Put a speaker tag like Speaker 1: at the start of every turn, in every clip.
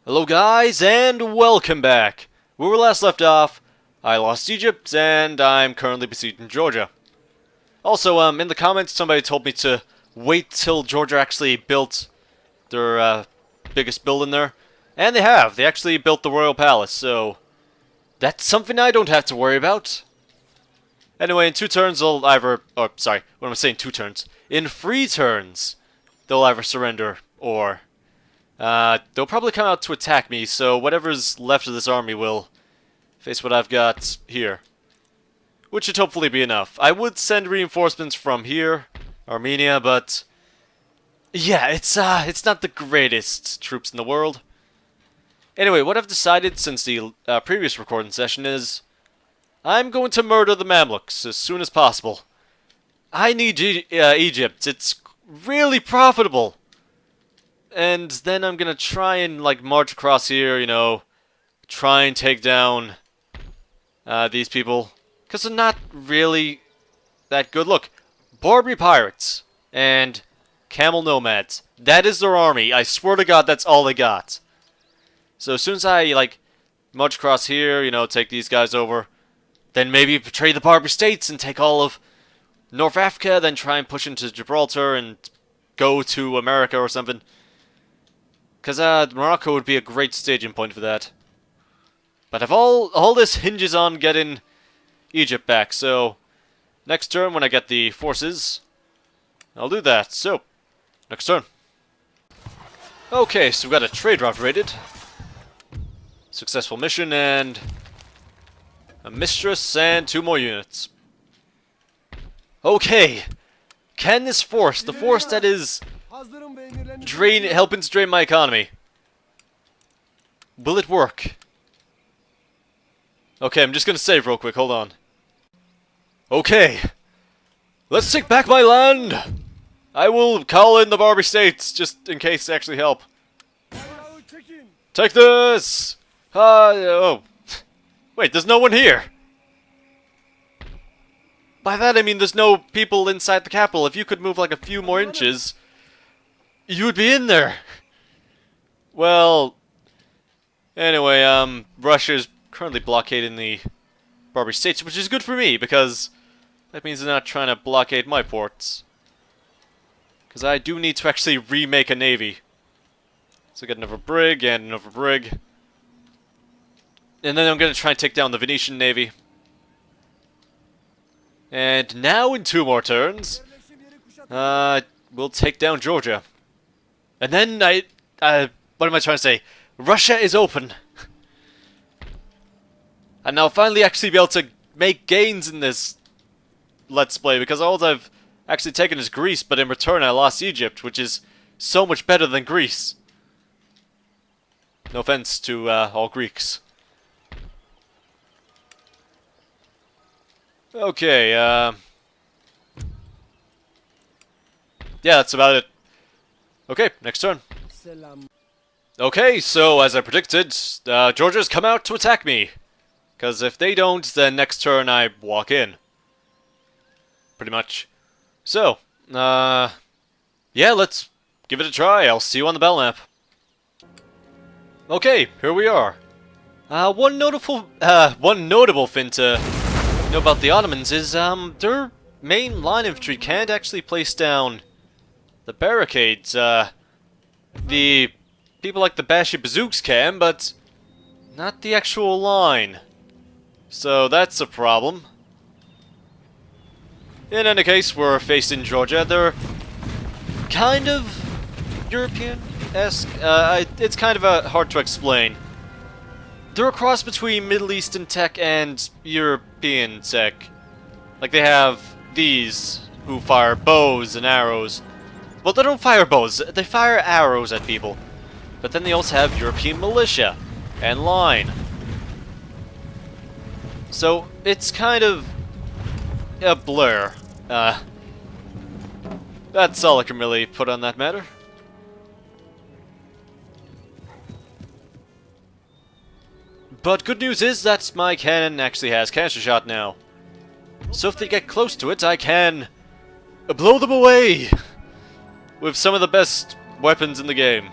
Speaker 1: Hello guys, and welcome back. Where we last left off, I lost Egypt, and I'm currently besieging Georgia. Also, in the comments, somebody told me to wait till Georgia actually built their biggest building there. And they have. They actually built the Royal Palace, so that's something I don't have to worry about. Anyway, in 2 turns, they'll either... Oh, sorry, what am I saying, 2 turns? In 3 turns, they'll either surrender, or... they'll probably come out to attack me, so whatever's left of this army will face what I've got here. Which should hopefully be enough. I would send reinforcements from here, Armenia, but... yeah, it's not the greatest troops in the world. Anyway, what I've decided since the previous recording session is... I'm going to murder the Mamluks as soon as possible. I need Egypt. It's really profitable. And then I'm gonna try and, like, march across here, you know, try and take down these people. Because they're not really that good. Look, Barbary pirates and camel nomads. That is their army. I swear to God, that's all they got. So as soon as I, like, march across here, you know, take these guys over, then maybe betray the Barbary states and take all of North Africa, then try and push into Gibraltar and go to America or something. Because Morocco would be a great staging point for that. But if all this hinges on getting Egypt back, so next turn when I get the forces, I'll do that. So, next turn. Okay, so we've got a trade route rated. Successful mission and a mistress and 2 more units. Okay, can this force, the force that is helping to drain my economy, will it work? Okay, I'm just gonna save real quick, hold on. Okay, let's take back my land! I will call in the Barbary states, just in case they actually help. Take this! Oh. Wait, there's no one here! By that I mean there's no people inside the capital. If you could move like a few more inches, you would be in there! Well... anyway, Russia's currently blockading the Barbary states, which is good for me, because that means they're not trying to blockade my ports. Because I do need to actually remake a navy. So get another brig, and another brig. And then I'm going to try and take down the Venetian navy. And now in 2 more turns, we'll take down Georgia. And then what am I trying to say? Russia is open. And I'll finally actually be able to make gains in this Let's Play, because all I've actually taken is Greece, but in return I lost Egypt, which is so much better than Greece. No offense to all Greeks. Okay, yeah, that's about it. Okay, next turn. Okay, so as I predicted, Georgia's come out to attack me. Because if they don't, then next turn I walk in. Pretty much. So, yeah, let's give it a try. I'll see you on the bell map. Okay, here we are. One notable thing to know about the Ottomans is, their main line infantry can't actually place down the barricades. The people like the Bashi bazooks can, but not the actual line. So that's a problem. In any case, we're facing Georgia. They're kind of European-esque. It's kind of hard to explain. They're a cross between Middle Eastern tech and European tech. Like, they have these who fire bows and arrows. Well, they don't fire bows, they fire arrows at people. But then they also have European militia and line. So, it's kind of a blur. That's all I can really put on that matter. But good news is that my cannon actually has cancer shot now. So if they get close to it, I can blow them away with some of the best weapons in the game.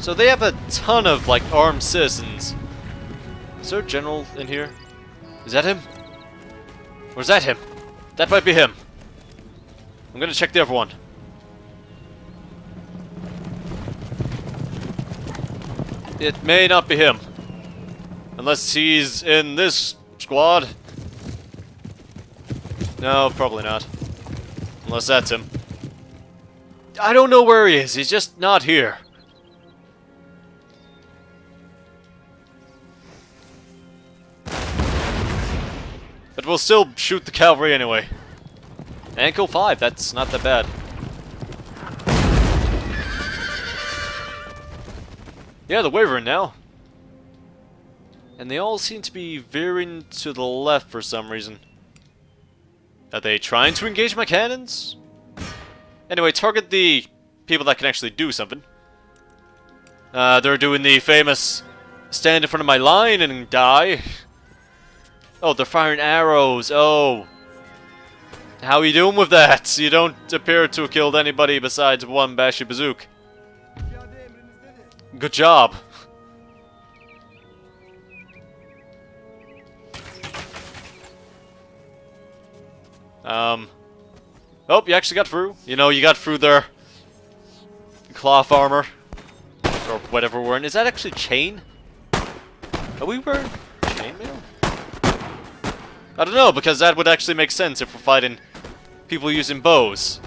Speaker 1: So they have a ton of, like, armed citizens. Is there a general in here? Is that him? Or is that him? That might be him. I'm gonna check the other one. It may not be him. Unless he's in this squad. No, probably not. Unless that's him. I don't know where he is. He's just not here. But we'll still shoot the cavalry anyway. And kill 5. That's not that bad. Yeah, the Wyvern now. And they all seem to be veering to the left for some reason. Are they trying to engage my cannons? Anyway, target the people that can actually do something. They're doing the famous stand in front of my line and die. Oh, they're firing arrows. Oh. How are you doing with that? You don't appear to have killed anybody besides one Bashi Bazook. Good job. Oh, you actually got through. You know, you got through their cloth armor. Or whatever we're in. Is that actually chain? Are we wearing chainmail? I don't know, because that would actually make sense if we're fighting people using bows.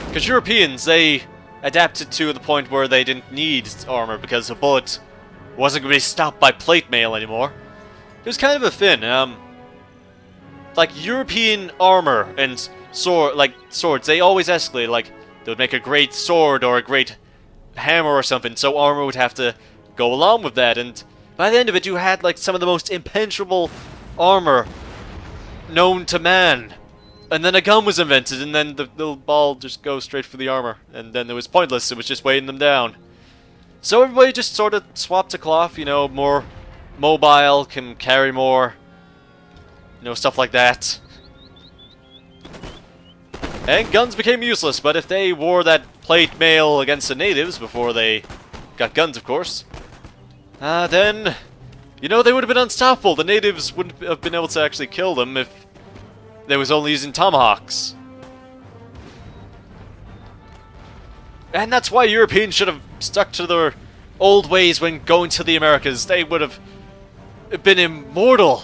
Speaker 1: Because Europeans, they adapted to the point where they didn't need armor because a bullet wasn't going to be stopped by plate mail anymore. It was kind of a thing. Like European armor and swords, they always escalate. Like they would make a great sword or a great hammer or something, so armor would have to go along with that. And by the end of it, you had like some of the most impenetrable armor known to man. And then a gun was invented, and then the little ball just goes straight for the armor. And then it was pointless, it was just weighing them down. So everybody just sort of swapped to cloth, you know, more mobile, can carry more, you know, stuff like that. And guns became useless, but if they wore that plate mail against the natives before they got guns, of course, then, you know, they would have been unstoppable. The natives wouldn't have been able to actually kill them if they was only using tomahawks. And that's why Europeans should have stuck to their old ways when going to the Americas. They would have been immortal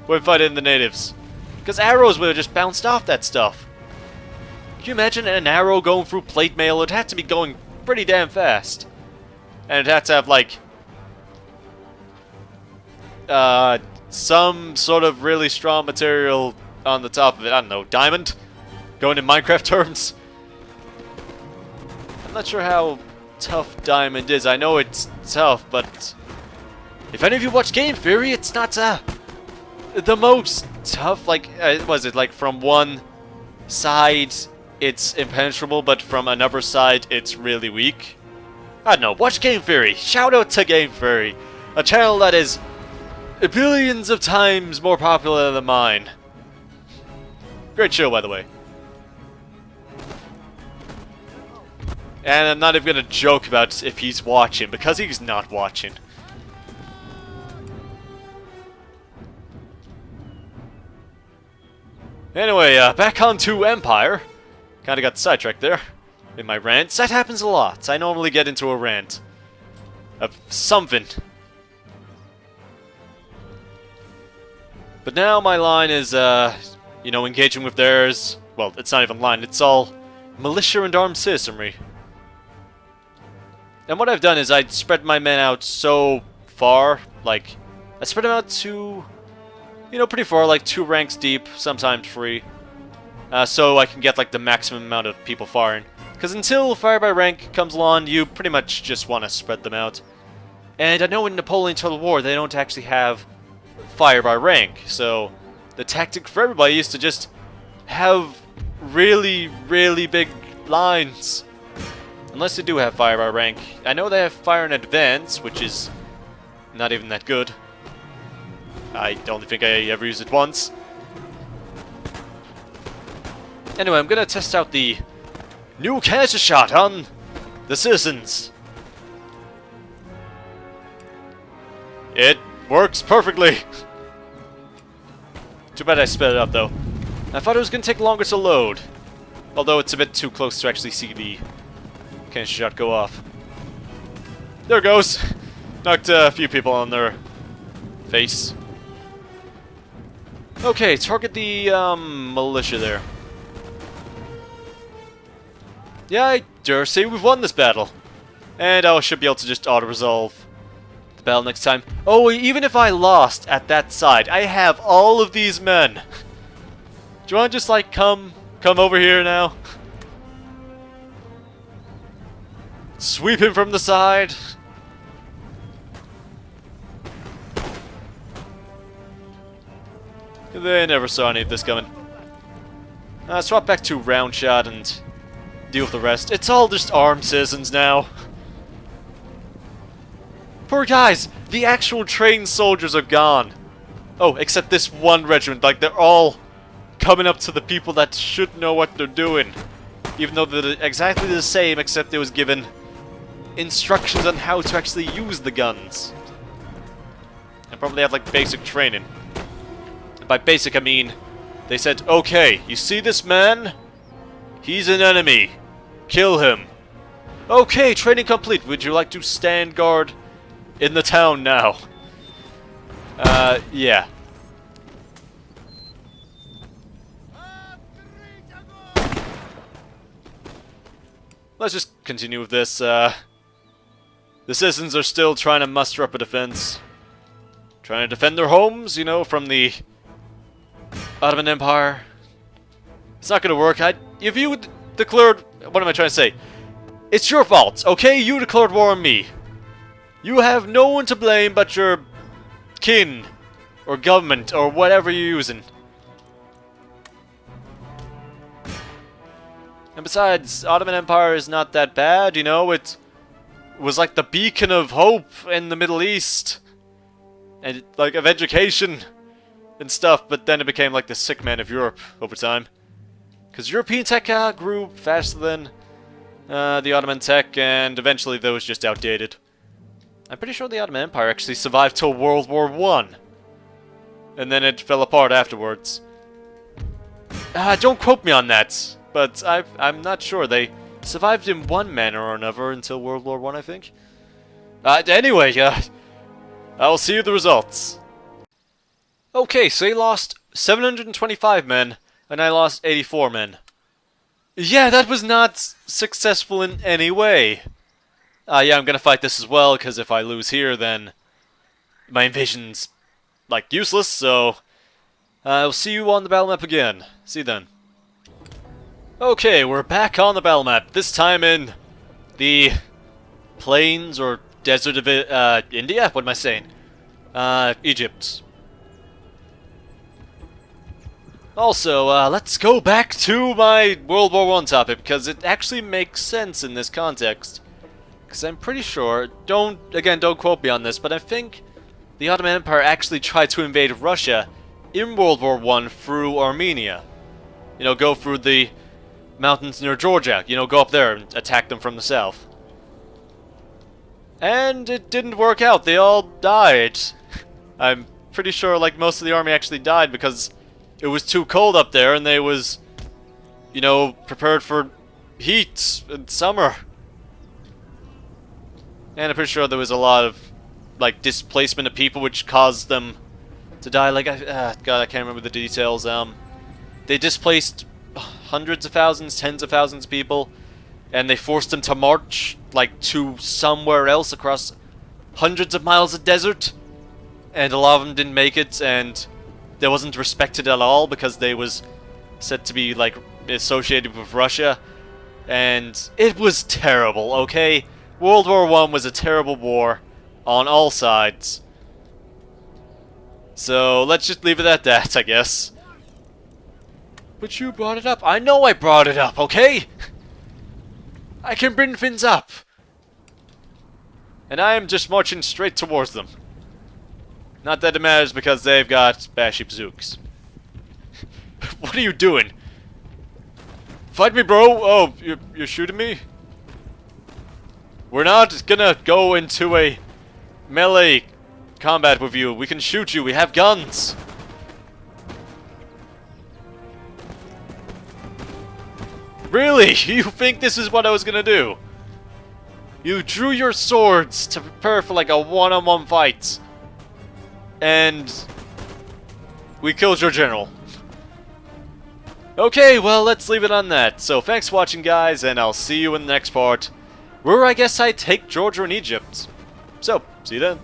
Speaker 1: when fighting the natives. Because arrows would have just bounced off that stuff. Can you imagine an arrow going through plate mail? It'd have to be going pretty damn fast. And it'd have to have, like, some sort of really strong material on the top of it. I don't know, diamond? Going in Minecraft terms? I'm not sure how tough diamond is. I know it's tough, but if any of you watch Game Theory, it's not the most tough. Like, was it like from one side it's impenetrable, but from another side it's really weak? I don't know. Watch Game Theory. Shout out to Game Theory, a channel that is billions of times more popular than mine. Great show, by the way. And I'm not even going to joke about if he's watching, because he's not watching. Anyway, back on to Empire. Kinda got sidetracked there in my rants. That happens a lot. I normally get into a rant of something. But now my line is, you know, engaging with theirs. Well, it's not even line, it's all militia and armed citizenry. And what I've done is I spread my men out so far, like, I spread them out to, you know, pretty far, like 2 ranks deep, sometimes 3. So I can get, like, the maximum amount of people firing. Because until fire by rank comes along, you pretty much just want to spread them out. And I know in Napoleon Total War, they don't actually have fire by rank, so the tactic for everybody is to just have really, really big lines. Unless they do have fire by rank. I know they have fire in advance, which is not even that good. I don't think I ever used it once. Anyway, I'm gonna test out the new cancer shot on the citizens. It works perfectly. Too bad I sped it up, though. I thought it was going to take longer to load. Although it's a bit too close to actually see the cannon shot go off. There it goes. Knocked a few people on their face. Okay, target the militia there. Yeah, I dare say we've won this battle. And I should be able to just auto-resolve the battle next time. Oh, even if I lost at that side, I have all of these men. Do you want to just, like, come over here now? Sweep him from the side. They never saw any of this coming. Swap back to round shot and deal with the rest. It's all just armed citizens now. Poor guys, the actual trained soldiers are gone. Oh, except this one regiment. Like, they're all coming up to the people that should know what they're doing. Even though they're exactly the same, except they was given instructions on how to actually use the guns. And probably have, like, basic training. And by basic, I mean, they said, okay, you see this man? He's an enemy. Kill him. Okay, training complete. Would you like to stand guard in the town now? Yeah. Let's just continue with this. The citizens are still trying to muster up a defense. Trying to defend their homes, you know, from the Ottoman Empire. It's not gonna work. If you declared... What am I trying to say? It's your fault, okay? You declared war on me. You have no one to blame but your kin, or government, or whatever you're using. And besides, Ottoman Empire is not that bad, you know? It was like the beacon of hope in the Middle East. And, like, of education and stuff, but then it became like the sick man of Europe over time. Because European tech grew faster than the Ottoman tech, and eventually those just outdated. I'm pretty sure the Ottoman Empire actually survived till World War I. And then it fell apart afterwards. Don't quote me on that, but I'm not sure. They survived in one manner or another until World War I, I think. Anyway, I'll see you the results. Okay, so they lost 725 men, and I lost 84 men. Yeah, that was not successful in any way. Yeah, I'm gonna fight this as well, because if I lose here, then my invasion's, like, useless, so I'll see you on the battle map again. See you then. Okay, we're back on the battle map, this time in the plains or desert of India? What am I saying? Egypt. Also, let's go back to my World War I topic, because it actually makes sense in this context. Because I'm pretty sure, don't quote me on this, but I think the Ottoman Empire actually tried to invade Russia in World War I through Armenia. You know, go through the mountains near Georgia, you know, go up there and attack them from the south. And it didn't work out, they all died. I'm pretty sure, like, most of the army actually died because it was too cold up there and they was, you know, prepared for heat in summer. And I'm pretty sure there was a lot of, like, displacement of people which caused them to die. Like, God, I can't remember the details. They displaced hundreds of thousands, tens of thousands of people, and they forced them to march, like, to somewhere else across hundreds of miles of desert. And a lot of them didn't make it, and they wasn't respected at all because they was said to be, like, associated with Russia. And it was terrible, okay? World War I was a terrible war on all sides. So, let's just leave it at that, I guess. But you brought it up. I know I brought it up, okay? I can bring things up. And I am just marching straight towards them. Not that it matters because they've got bashy bazooks. What are you doing? Fight me, bro! Oh, you're shooting me? We're not gonna go into a melee combat with you. We can shoot you. We have guns. Really? You think this is what I was gonna do? You drew your swords to prepare for like a one-on-one fight. And we killed your general. Okay, well, let's leave it on that. So thanks for watching, guys, and I'll see you in the next part, where I guess I take Georgia and Egypt. So, see you then.